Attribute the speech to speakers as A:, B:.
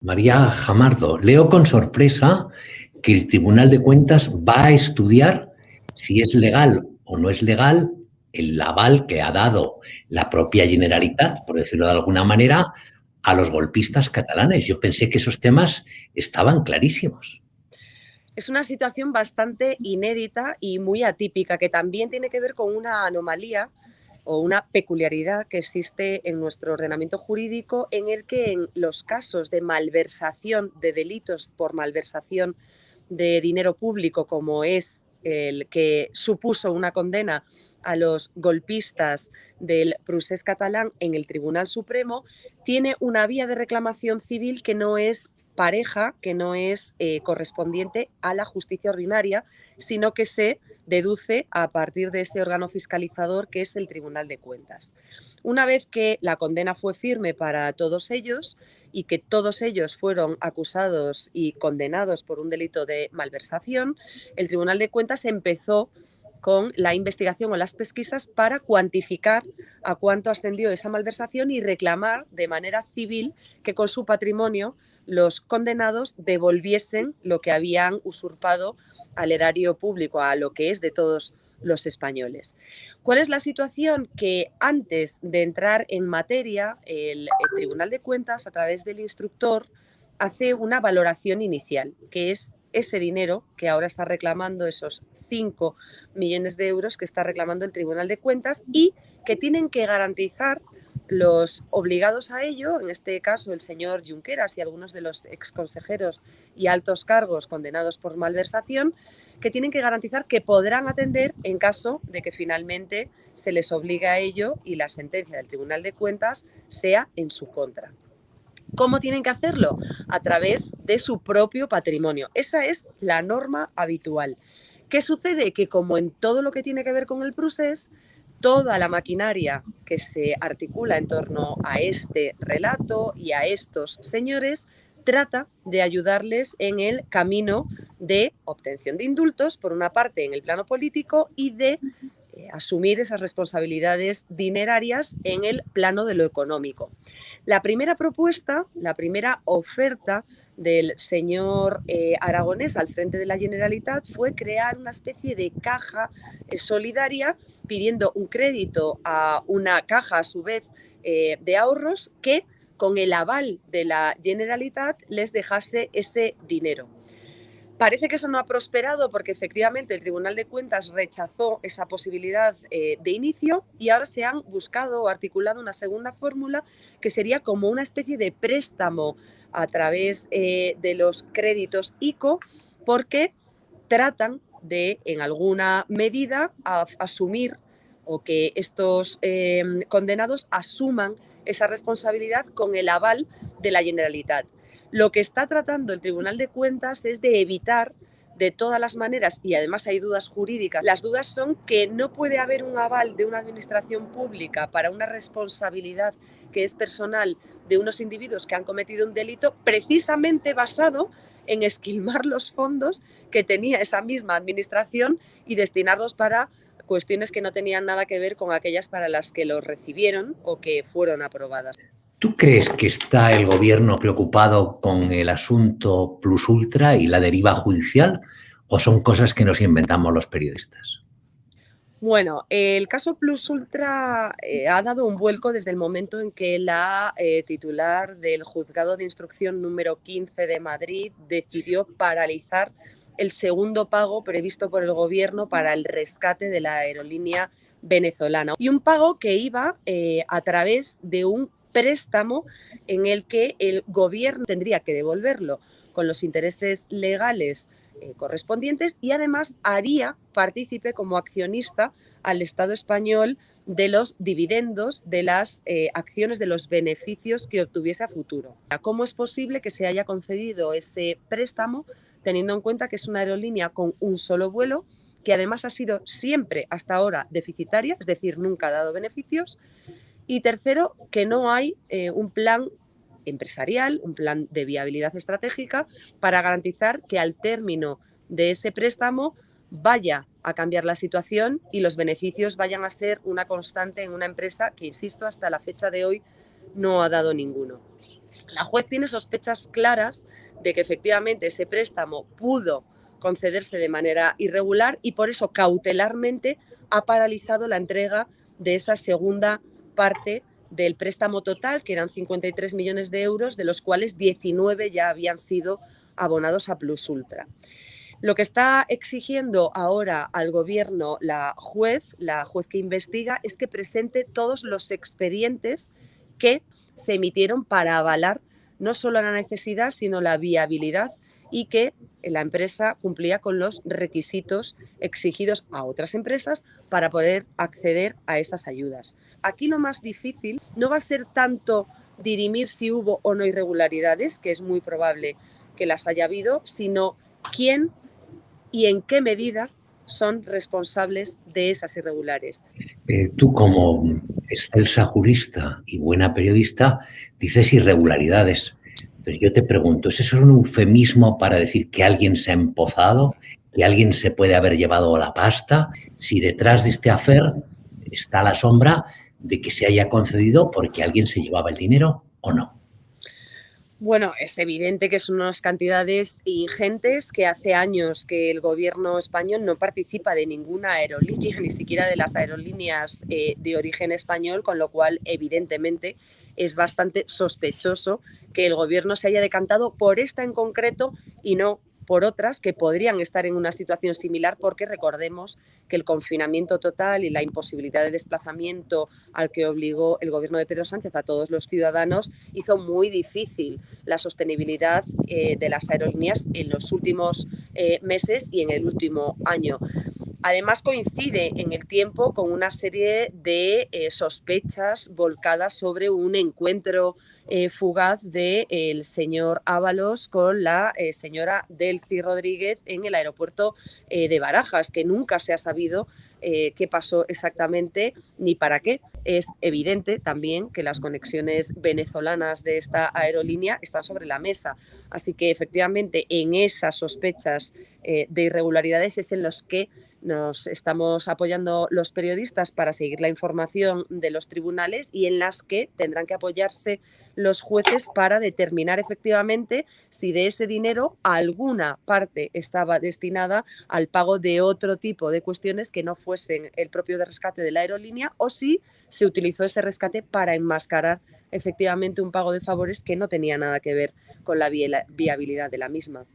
A: María Jamardo, leo con sorpresa que el Tribunal de Cuentas va a estudiar si es legal o no es legal el aval que ha dado la propia Generalitat, por decirlo de alguna manera, a los golpistas catalanes. Yo pensé que esos temas estaban clarísimos.
B: Es una situación bastante inédita y muy atípica, que también tiene que ver con una anomalía o una peculiaridad que existe en nuestro ordenamiento jurídico, en el que en los casos de malversación, de delitos por malversación de dinero público, como es el que supuso una condena a los golpistas del procés catalán en el Tribunal Supremo, tiene una vía de reclamación civil que no es pareja, que no es correspondiente a la justicia ordinaria, sino que se deduce a partir de ese órgano fiscalizador que es el Tribunal de Cuentas. Una vez que la condena fue firme para todos ellos y que todos ellos fueron acusados y condenados por un delito de malversación, el Tribunal de Cuentas empezó con la investigación o las pesquisas para cuantificar a cuánto ascendió esa malversación y reclamar de manera civil que con su patrimonio los condenados devolviesen lo que habían usurpado al erario público, a lo que es de todos los españoles. ¿Cuál es la situación? Que antes de entrar en materia, el Tribunal de Cuentas, a través del instructor, hace una valoración inicial, que es ese dinero que ahora está reclamando, esos 5 millones de euros que está reclamando el Tribunal de Cuentas y que tienen que garantizar los obligados a ello, en este caso el señor Junqueras y algunos de los exconsejeros y altos cargos condenados por malversación, que tienen que garantizar que podrán atender en caso de que finalmente se les obligue a ello y la sentencia del Tribunal de Cuentas sea en su contra. ¿Cómo tienen que hacerlo? A través de su propio patrimonio. Esa es la norma habitual. ¿Qué sucede? Que como en todo lo que tiene que ver con el procés, toda la maquinaria que se articula en torno a este relato y a estos señores trata de ayudarles en el camino de obtención de indultos, por una parte en el plano político, y de asumir esas responsabilidades dinerarias en el plano de lo económico. La primera propuesta, la primera oferta del señor Aragonés al frente de la Generalitat fue crear una especie de caja solidaria, pidiendo un crédito a una caja a su vez de ahorros que con el aval de la Generalitat les dejase ese dinero. Parece que eso no ha prosperado porque efectivamente el Tribunal de Cuentas rechazó esa posibilidad de inicio y ahora se han buscado o articulado una segunda fórmula que sería como una especie de préstamo a través de los créditos ICO, porque tratan de, en alguna medida, asumir o que estos condenados asuman esa responsabilidad con el aval de la Generalitat. Lo que está tratando el Tribunal de Cuentas es de evitar de todas las maneras, y además hay dudas jurídicas, las dudas son que no puede haber un aval de una administración pública para una responsabilidad que es personal de unos individuos que han cometido un delito precisamente basado en esquilmar los fondos que tenía esa misma administración y destinarlos para cuestiones que no tenían nada que ver con aquellas para las que los recibieron o que fueron aprobadas.
A: ¿Tú crees que está el gobierno preocupado con el asunto Plus Ultra y la deriva judicial o son cosas que nos inventamos los periodistas?
B: Bueno, el caso Plus Ultra ha dado un vuelco desde el momento en que la titular del Juzgado de Instrucción número 15 de Madrid decidió paralizar el segundo pago previsto por el gobierno para el rescate de la aerolínea venezolana. Y un pago que iba a través de un préstamo en el que el gobierno tendría que devolverlo con los intereses legales correspondientes y además haría partícipe como accionista al Estado español de los dividendos, de las acciones, de los beneficios que obtuviese a futuro. ¿Cómo es posible que se haya concedido ese préstamo teniendo en cuenta que es una aerolínea con un solo vuelo, que además ha sido siempre hasta ahora deficitaria, es decir, nunca ha dado beneficios? Y tercero, que no hay un plan empresarial, un plan de viabilidad estratégica para garantizar que al término de ese préstamo vaya a cambiar la situación y los beneficios vayan a ser una constante en una empresa que, insisto, hasta la fecha de hoy no ha dado ninguno. La juez tiene sospechas claras de que efectivamente ese préstamo pudo concederse de manera irregular y por eso cautelarmente ha paralizado la entrega de esa segunda parte del préstamo total, que eran 53 millones de euros, de los cuales 19 ya habían sido abonados a Plus Ultra. Lo que está exigiendo ahora al gobierno la juez que investiga, es que presente todos los expedientes que se emitieron para avalar no solo la necesidad, sino la viabilidad, y que la empresa cumplía con los requisitos exigidos a otras empresas para poder acceder a esas ayudas. Aquí lo más difícil no va a ser tanto dirimir si hubo o no irregularidades, que es muy probable que las haya habido, sino quién y en qué medida son responsables de esas irregulares.
A: Tú, como excelsa jurista y buena periodista, dices irregularidades. Pero yo te pregunto, ¿es eso un eufemismo para decir que alguien se ha empozado, que alguien se puede haber llevado la pasta, si detrás de este afer está la sombra de que se haya concedido porque alguien se llevaba el dinero o no?
B: Bueno, es evidente que son unas cantidades ingentes, que hace años que el gobierno español no participa de ninguna aerolínea, ni siquiera de las aerolíneas de origen español, con lo cual evidentemente es bastante sospechoso que el gobierno se haya decantado por esta en concreto y no por otras que podrían estar en una situación similar, porque recordemos que el confinamiento total y la imposibilidad de desplazamiento al que obligó el gobierno de Pedro Sánchez a todos los ciudadanos hizo muy difícil la sostenibilidad de las aerolíneas en los últimos meses y en el último año. Además, coincide en el tiempo con una serie de sospechas volcadas sobre un encuentro fugaz del señor Ábalos con la señora Delcy Rodríguez en el aeropuerto de Barajas, que nunca se ha sabido qué pasó exactamente ni para qué. Es evidente también que las conexiones venezolanas de esta aerolínea están sobre la mesa. Así que efectivamente en esas sospechas de irregularidades es en los que nos estamos apoyando los periodistas para seguir la información de los tribunales, y en las que tendrán que apoyarse los jueces para determinar efectivamente si de ese dinero alguna parte estaba destinada al pago de otro tipo de cuestiones que no fuesen el propio de rescate de la aerolínea, o si se utilizó ese rescate para enmascarar efectivamente un pago de favores que no tenía nada que ver con la viabilidad de la misma.